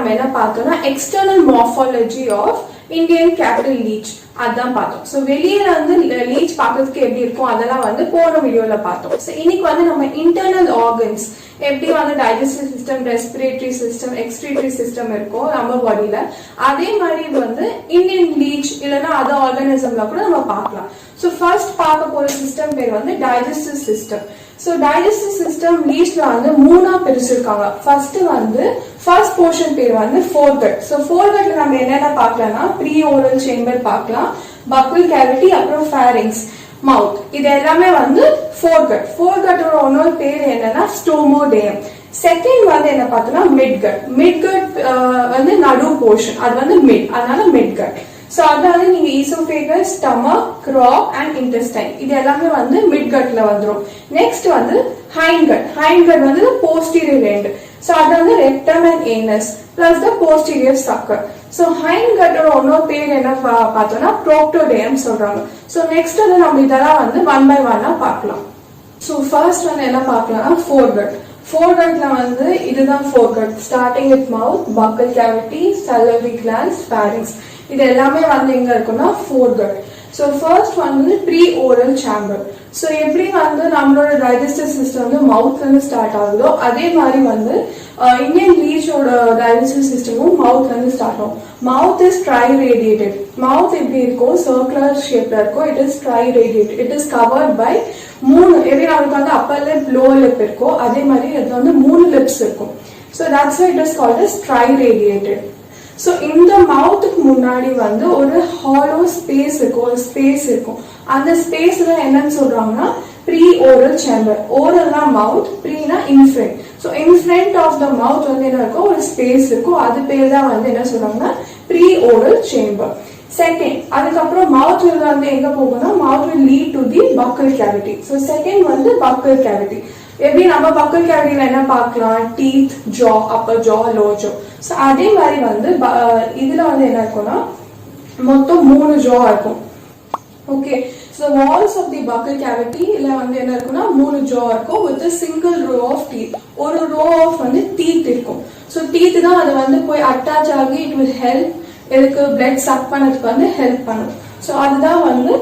நம்ம என்ன பார்த்தோம்னா எக்ஸ்டர்னல் மார்ஃபாலஜி ஆஃப் இந்தியன் கேட்டல் லீச் அதான் பார்த்தோம். ஸோ வெளியில வந்து லீச் பார்க்கறதுக்கு எப்படி இருக்கும் அதெல்லாம் வந்து போன வீடியோல பார்த்தோம். ஸோ இன்னைக்கு வந்து நம்ம இன்டர்னல் ஆர்கன்ஸ் எப்படி வந்து digestive system, respiratory system, excretory system இருக்கும் நம்ம பாடியில, அதே மாதிரி வந்து இந்தியன் லீச் இல்லைன்னா அதர் ஆர்கானிசம்ல கூட நம்ம பார்க்கலாம். ஸோ ஃபர்ஸ்ட் பார்க்க போற சிஸ்டம் பேர் வந்து digestive system. So digestive system லீச்ல வந்து மூணா பிரிச்சிருக்காங்க. ஃபர்ஸ்ட் போர்ஷன் பேர் வந்து ஃபோர்கட். ஸோ ஃபோர்கட்ல நம்ம என்னென்ன பார்க்கலாம்னா ப்ரீ ஓரல் சேம்பர் பார்க்கலாம், பக்கிள் கேவிட்டி, அப்புறம் ஃபேரிங்ஸ், மவுத். இது எல்லாமே வந்து ஃபோர்கட். ஃபோர்கட்டோட இன்னொரு பேர் என்னன்னா ஸ்டோமோடேயம். செகண்ட் வந்து என்ன பார்த்தோம்னா மிட்கட். மிட்கட் வந்து நடு போர்ஷன், அது வந்து மிட், அதனால மிட்கட். ஸோ அதாவது நீங்க oesophagus, stomach, crop and intestine இது எல்லாமே வந்து மிட்கட்ல வந்துடும். நெக்ஸ்ட் வந்து ஹைண்ட்கட். ஹைண்ட்கட் வந்து போஸ்டீரியர் எண்ட். ஸோ அது வந்து rectum and anus plus the posterior sucker. So ஹைண்ட்கட்டோட இன்னொரு பேர் என்ன பார்த்தோம்னா ப்ரோக்டோடேயம் சொல்றாங்க. ஸோ நெக்ஸ்ட் வந்து நம்ம இதெல்லாம் வந்து ஒன் பை ஒன்னா பார்க்கலாம். ஸோ ஃபர்ஸ்ட் வந்து என்ன பார்க்கலாம்னா ஃபோர்கட். ஃபோர்கட்ல வந்து இதுதான் forget. Starting with mouth, buckle cavity, salivary glands, pharynx. இது எல்லாமே வந்து எங்க இருக்குன்னா ஃபோர்கட். ஸோ ஃபர்ஸ்ட் வந்து ப்ரீ ஓரல் சேம்பர். ஸோ எப்படி வந்து நம்மளோட டைஜஸ்டிவ் சிஸ்டம் வந்து மவுத்ல இருந்து ஸ்டார்ட் ஆகுதோ அதே மாதிரி வந்து இந்தியன் லீச்சோட டைஜஸ்டிவ் சிஸ்டமும் மவுத்ல இருந்து ஸ்டார்ட் ஆகும். Mouth is tri radiated. Mouth எப்படி இருக்கும், சர்க்குலர் ஷேப்ல இருக்கும். It is tri radiated. It is covered by மூணு, எப்படி நமக்கு வந்து அப்பர் லிப், லோவர் லிப் இருக்கோ அதே மாதிரி இது வந்து மூணு லிப்ஸ் இருக்கும். So that's why it is called as triradiated. So இந்த மவுத்துக்கு முன்னாடி வந்து ஒரு ஹாலோ ஸ்பேஸ் இருக்கும், ஒரு ஸ்பேஸ் இருக்கும். அந்த ஸ்பேஸ்ல என்னன்னு சொல்றாங்கன்னா ப்ரீ ஓரல் சேம்பர். ஓரல்னா மவுத், ப்ரீனா in front. So in front of the mouth வந்து என்ன இருக்கும், ஒரு ஸ்பேஸ் இருக்கும். அது பேர் தான் வந்து என்ன சொல்றாங்கன்னா ப்ரீ ஓரல் சேம்பர். செகண்ட், அதுக்கப்புறம் மவுத் வந்து எங்க போகும்னா மவுத் will lead to the buccal cavity. So second வந்து buccal cavity. எப்படி நம்ம பக்கிள் கேவிட்டில என்ன பார்க்கலாம், டீத், ஜா, அப்பர் ஜா, லோவர் ஜா. ஸோ அதே மாதிரி வந்து இதுல வந்து என்ன இருக்கும்னா மொத்தம் 3 ஜா இருக்கும். Okay, so walls of the buccal cavity இல்ல வந்து என்ன இருக்கும்னா 3 ஜா இருக்கும் with single row of teeth. ஒரு ரோ ஆஃப் வந்து டீத் இருக்கும். ஸோ டீத் தான் அது வந்து போய் அட்டாச் ஆகி இட் வில் ஹெல்ப், இதுக்கு பிளட் சக் பண்ணதுக்கு வந்து ஹெல்ப் பண்ணும். ஸோ அதுதான் வந்து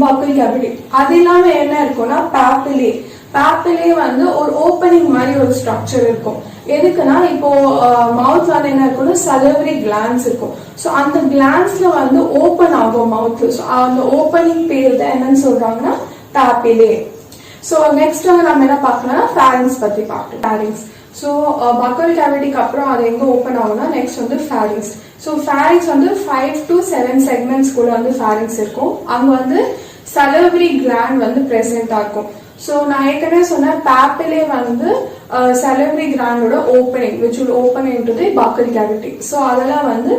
பக்கிள் கேவிட்டி. அது இல்லாம என்ன இருக்கும்னா பாப்பிலே. பாப்பிலே வந்து ஒரு ஓப்பனிங் மாதிரி ஒரு ஸ்ட்ரக்சர் இருக்கும். எதுக்குன்னா இப்போ மவுத் வந்து என்ன இருக்கும்னா salivary glands இருக்கும். ஸோ அந்த கிளான்ஸ்ல வந்து ஓப்பன் ஆகும் மவுத். ஸோ அந்த ஓப்பனிங் பேர் தான் என்னன்னு சொல்றாங்கன்னா பாப்பிலே. ஸோ நெக்ஸ்ட் வந்து நம்ம என்ன பார்க்கலாம்னா ஃபேரிங்ஸ் பத்தி பார்க்கலாம். ஃபேரிங்ஸ், ஸோ பக்கிள் கேவிட்டிக்கு அப்புறம் அது எங்க ஓப்பன் ஆகும்னா நெக்ஸ்ட் வந்து ஃபேரிங்ஸ். ஸோ ஃபேரிங்ஸ் வந்து 5 to 7 செக்மெண்ட்ஸ் கூட வந்து ஃபேரிங்ஸ் இருக்கும். அங்க வந்து salivary gland வந்து பிரசன்டா இருக்கும். ஸோ நான் ஏற்கனவே சொன்ன பாப்பிலே வந்து salivary gland opening which will open into the buccal cavity. So அதெல்லாம் வந்து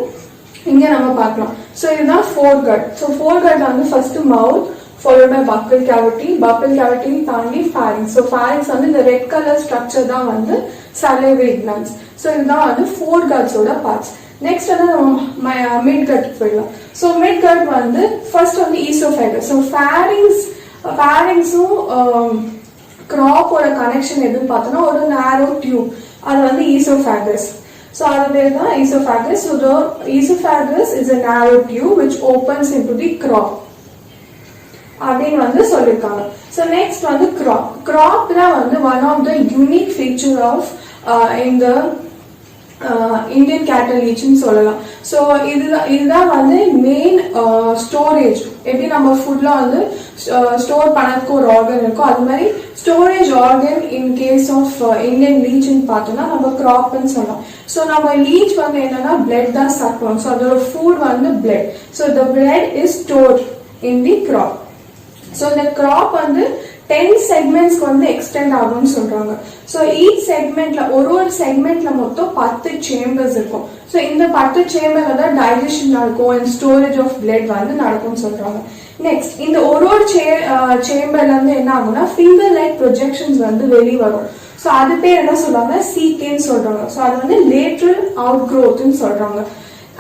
இங்க நம்ம பார்க்கலாம். ஸோ இதுதான் ஃபோர்கட். ஸோ ஃபோர்கட்ல வந்து first mouth followed by buccal cavity, buccal cavity தாண்டி pharynx. ஸோ pharynx வந்து இந்த ரெட் கலர் ஸ்ட்ரக்சர் தான் வந்து salivary glands. ஸோ இதுதான் வந்து ஃபோர்கட்ஸோட பார்ட்ஸ். நெக்ஸ்ட் வந்து நம்ம மிட்கட் போயிடலாம். ஸோ மிட்கட் வந்து ஃபர்ஸ்ட் வந்து ஈசோஃபேகஸ். ஸோ ஃபேரிங்ஸும் கிராப்போட கனெக்ஷன் எதுன்னு பார்த்தோம்னா ஒரு நேரோ டியூப், அது வந்து ஈசோஃபேகஸ். ஸோ அது பேர் தான் oesophagus. So the oesophagus is a narrow tube which opens into the crop அப்படின்னு வந்து சொல்லியிருக்காங்க. ஸோ நெக்ஸ்ட் வந்து கிராப். கிராப் தான் வந்து one of the unique feature of இந்த இந்தியன் கேட்டல் லீச்னு சொல்லலாம். ஸோ இதுதான் வந்து மெயின் ஸ்டோரேஜ். எப்படி நம்ம ஃபுட்ல வந்து ஸ்டோர் பண்ணதுக்கு ஒரு ஆர்கன் இருக்கும், அது மாதிரி storage organ in case of Indian லீச்னு பார்த்தோம்னா நம்ம கிராப்னு சொல்லலாம். ஸோ நம்ம லீச் வந்து என்னன்னா பிளட் தான் சாப்பிடுவோம். ஸோ அதோட ஃபுட் வந்து blood. So the blood is stored in the crop. So இந்த கிராப் வந்து 10 செக்மெண்ட்ஸ்க்கு வந்து எக்ஸ்டெண்ட் ஆகும்னு சொல்றாங்க. ஸோ ஈச் செக்மெண்ட்ல ஒரு செக்மெண்ட்ல மொத்தம் 10 சேம்பர்ஸ் இருக்கும். ஸோ இந்த 10 சேம்பர்ல தான் டைஜஷன் நடக்கும் அண்ட் ஸ்டோரேஜ் ஆஃப் பிளட் வந்து நடக்கும்னு சொல்றாங்க. நெக்ஸ்ட் இந்த ஒரு சேம்பர்ல இருந்து என்ன ஆகும்னா ஃபிங்கர் லைக் ப்ரொஜெக்ஷன்ஸ் வந்து வெளியே வரும். ஸோ அது பேர் என்ன சொல்றாங்க, சீக்கேன்னு சொல்றாங்க. ஸோ அது வந்து லேட்ரல் அவுட் க்ரோத்னு சொல்றாங்க.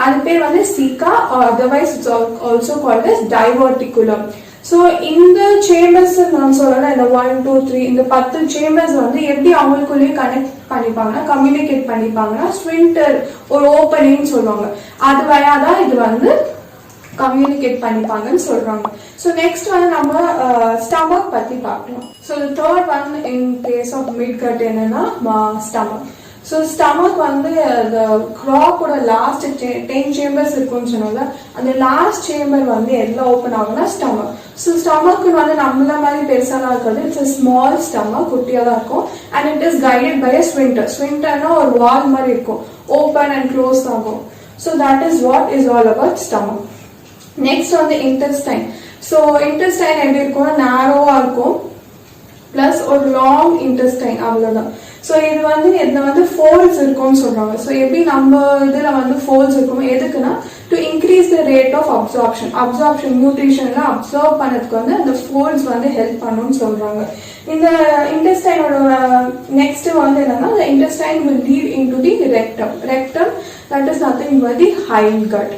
அது பேர் வந்து சீக்கா, otherwise it's also called as diverticulum. So இந்த சேம்பர்ஸ் நான் சொல்லலாம், இந்த 1 2 3 இந்த 10 சேம்பர்ஸ் வந்து எப்படி அவங்களுக்குள்ளேயே கனெக்ட் பண்ணிப்பாங்கன்னா, கம்யூனிகேட் பண்ணிப்பாங்கன்னா, ஸ்விண்டர் ஒரு ஓப்பனிங் சொல்லுவாங்க, அது வழியாதான் இது வந்து கம்யூனிகேட் பண்ணிப்பாங்கன்னு சொல்றாங்க. ஸோ நெக்ஸ்ட் வந்து நம்ம ஸ்டமக் பத்தி பார்க்கலாம். So third one in case of midgut என்னன்னா ஸ்டமக். ஸோ ஸ்டமக் வந்து இந்த கிராக்கோட லாஸ்ட் 10 சேம்பர்ஸ் இருக்கும்னு சொன்னால அந்த லாஸ்ட் சேம்பர் வந்து எல்லாம் ஓப்பன் ஆகும்னா ஸ்டமக். ஸோ ஸ்டமக்கு வந்து நம்மள மாதிரி பெருசாலாம் இருக்காது, இட்ஸ் ஸ்மால் ஸ்டமக், குட்டியாக தான் இருக்கும். And it is guided by a sphincter. ஸ்விண்டர்னா ஒரு வால் மாதிரி இருக்கும், ஓப்பன் அண்ட் க்ளோஸ் ஆகும். So that is what is all about stomach. Next வந்து இன்டெஸ்டைன். ஸோ இன்டெஸ்டைன் எப்படி இருக்கும்னா நேரோவா இருக்கும், பிளஸ் ஒரு லாங் இன்டெஸ்டைன், அவ்வளவுதான். ஸோ இது வந்து இதுல வந்து ஃபோல்ட்ஸ் இருக்கும்னு சொல்றாங்க. ஸோ எப்படி நம்ம இதுல வந்து ஃபோல்ட்ஸ் இருக்கும், எதுக்குன்னா to increase the rate of absorption நியூட்ரிஷன்ல அப்சர்வ் பண்ணதுக்கு வந்து அந்த ஃபோல்ட்ஸ் வந்து ஹெல்ப் பண்ணும்னு சொல்றாங்க. இந்த இன்டெஸ்டைனோட நெக்ஸ்ட் வந்து என்னன்னா, the intestine will lead into the rectum, that is nothing but the hind gut.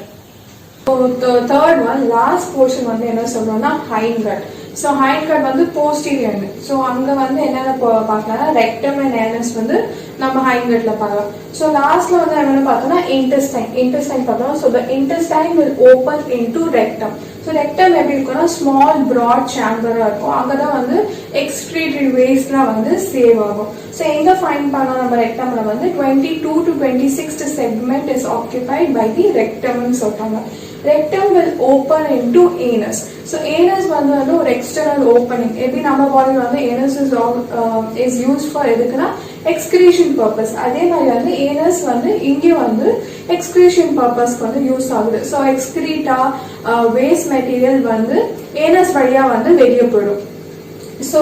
Third one last portion வந்து என்ன சொல்றோம்னா hind cut. So hind cut வந்து போஸ்டீரியர். ஸோ அங்க வந்து என்னென்ன பார்க்கலாம்னா ரெக்டம் அண்ட் ஏனஸ் வந்து நம்ம ஹைண்ட் கட்ல பார்க்கலாம். ஸோ லாஸ்ட்ல வந்து என்னென்ன பார்த்தோம்னா இன்டெஸ்டைன் பார்த்தோம். So the intestine will open into rectum. So rectum எப்படி இருக்கும்னா ஸ்மால் ப்ராட் சேம்பரா இருக்கும், அங்கதான் வந்து எக்ஸ்கிரீட்டரி வேஸ்ட்லாம் வந்து சேவ் ஆகும். ஸோ எங்க ஃபைண்ட் பண்ணோம் நம்ம ரெக்டம்ல வந்து 22 to 26th segment is occupied by the rectum சொல்றாங்க. Rectum will open into anus. So anus வந்து ஒரு external opening. எப்படி நம்ம பாடி வந்து anus is used for எதுக்குன்னா excretion purpose. அதே மாதிரி வந்து anus வந்து இங்க வந்து excretion purpose வந்து யூஸ் ஆகுது. So excreta waste material வந்து anus வழியா வந்து வெளியே போயிடும். So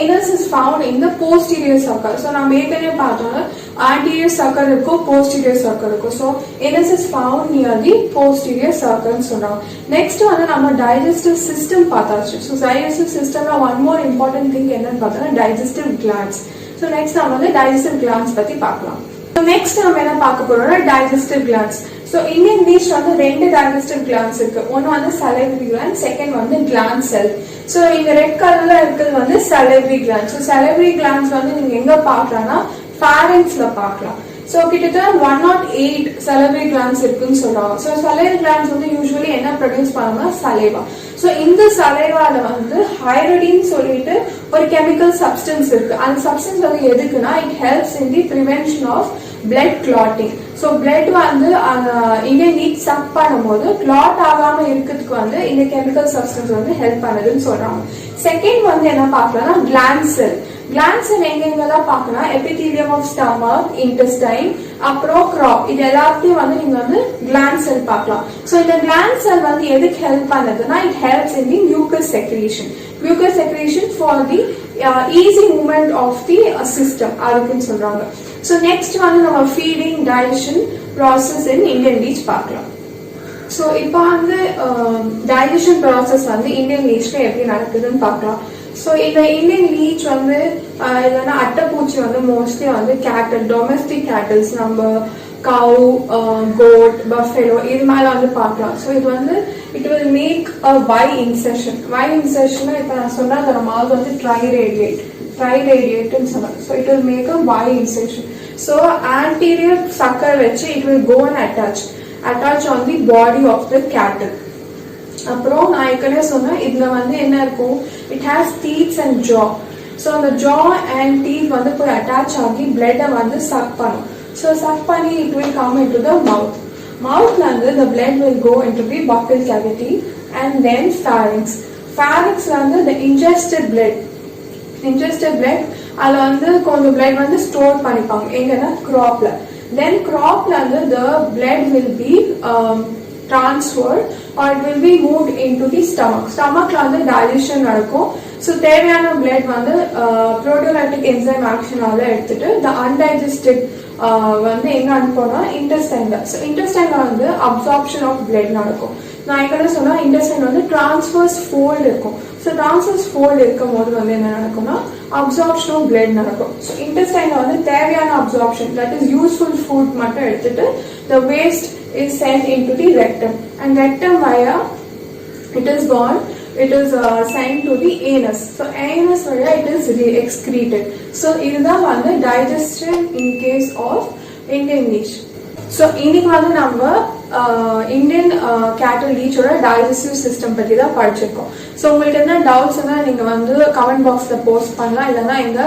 anus is found in the posterior sucker. So நம்ம ஏற்கனவே பார்த்தோம் anterior sucker இருக்கும், posterior sucker இருக்கும். So anus is found near the posterior sucker னு சொல்றாங்க. நெக்ஸ்ட் வந்து நம்ம digestive system பார்த்தாச்சு. So digestive systemல one more important thing என்னன்னு பார்த்தோம்னா digestive glands. So next நம்ம வந்து digestive glands பத்தி பார்க்கலாம். So next நம்ம என்ன பார்க்க போறோம்னா digestive glands. So Indian leech வந்து 2 digestive glands இருக்கு. ஒன்னு வந்து salivary gland, செகண்ட் வந்து gland cell. So இந்த ரெட் கலர்ல இருக்கிறது வந்து salivary gland. So salivary glands வந்து நீங்க எங்க பார்க்கலாம்னா pharynxல பார்க்கலாம். So கிட்டத்தட்ட 108 salivary glands இருக்குன்னு சொல்றாங்க. So salivary glands வந்து யூசுவலி என்ன ப்ரொடியூஸ் பண்ணுவாங்க, saliva. So இந்த salivaல வந்து ஹைரோடின் சொல்லிட்டு ஒரு கெமிக்கல் சப்ஸ்டன்ஸ் இருக்கு. அந்த சப்ஸ்டன்ஸ் வந்து எதுக்குன்னா it helps in the prevention of blood clotting. So blood வந்து இங்க நீட் சக் பண்ணும்போது கிளாட் ஆகாம இருக்கிறதுக்கு வந்து இந்த கெமிக்கல் சப்ஸ்டன்ஸ் வந்து ஹெல்ப் பண்ணுதுன்னு சொல்றாங்க. செகண்ட் வந்து என்ன பார்க்கலாம்னா gland cell. gland cell எங்கெங்கெல்லாம் பார்க்கணும், epithelium of stomach, intestine, அப்புறம் crop, இது எல்லாத்தையும் வந்து நீங்க வந்து gland cell பார்க்கலாம். So இந்த gland cell வந்து எதுக்கு ஹெல்ப் பண்ணுதுன்னா it helps in the mucus secretion for the easy movement of the system அதுக்குன்னு சொல்றாங்க. So next வந்து நம்ம feeding digestion process in Indian leech பார்க்கலாம். So இப்போ வந்து digestion process வந்து Indian leechல எப்படி நடக்குதுன்னு பார்க்கலாம். So இந்த Indian leech வந்து இல்லைன்னா அட்டைப்பூச்சி வந்து மோஸ்ட்லி வந்து கேட்டல், டொமஸ்டிக் கேட்டல்ஸ், நம்ம cow, goat, buffalo இது மேல வந்து பார்க்கலாம். So இது வந்து it will make a Y insertion. Y insertion இப்போ நான் சொன்னா அந்த mouth வந்து triradiate ன்னு சொன்னேன். So it will make a Y insertion. So anterior sucker வச்சு it will go and attach on the body of the cattle. அப்புறம் நான் ஏற்கனவே சொன்னேன் இதுல வந்து என்ன இருக்கும், it has teeth and jaw. So அந்த jaw and teeth வந்து போய் attach ஆகி blood வந்து suck பண்ணும். So suck பண்ணி it will come into the mouth. Mouthல வந்து the blood will go into the buccal cavity and then pharynxல வந்து the ingested blood அதுல வந்து கொஞ்சம் blood வந்து ஸ்டோர் பண்ணிப்பாங்க எங்கன்னா cropல. Then cropல வந்து the blood will be transferred or it will be moved into the stomachல வந்து digestion நடக்கும். So தேவையான blood வந்து proteolytic enzyme actionால எடுத்துட்டு the undigested வந்து எங்க அனுப்போனா intestine. So intestine வந்து absorption of blood நடக்கும். நான் எங்க சொன்னா intestine வந்து transverse fold இருக்கும். So transverse fold இருக்கும்போது வந்து என்ன நடக்கும்னா absorption of blood நடக்கும். So intestine வந்து தேவையான absorption, that is useful food மட்டும் எடுத்துட்டு the waste is sent into the rectum and rectum via it is gone it is sent to the anus. So anus வழியா it is excreted. So இதுதான் வந்து digestion in case of Indian leech. So இன்னைக்கு வந்து நம்ம Indian கேட்டல் லீச்சோட digestive system பத்தி தான் படிச்சிருக்கோம். ஸோ உங்களுக்கு என்ன டவுட்ஸ்னா நீங்க வந்து கமெண்ட் பாக்ஸ்ல போஸ்ட் பண்ணலாம், இல்லைன்னா எங்க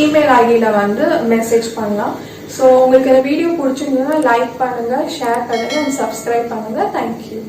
இமெயில் ஐடியில வந்து மெசேஜ் பண்ணலாம். ஸோ உங்களுக்கு இந்த வீடியோ பிடிச்சிருந்ததுன்னா லைக் பண்ணுங்க, ஷேர் பண்ணுங்க அண்ட் சப்ஸ்கிரைப் பண்ணுங்க. தேங்க்யூ.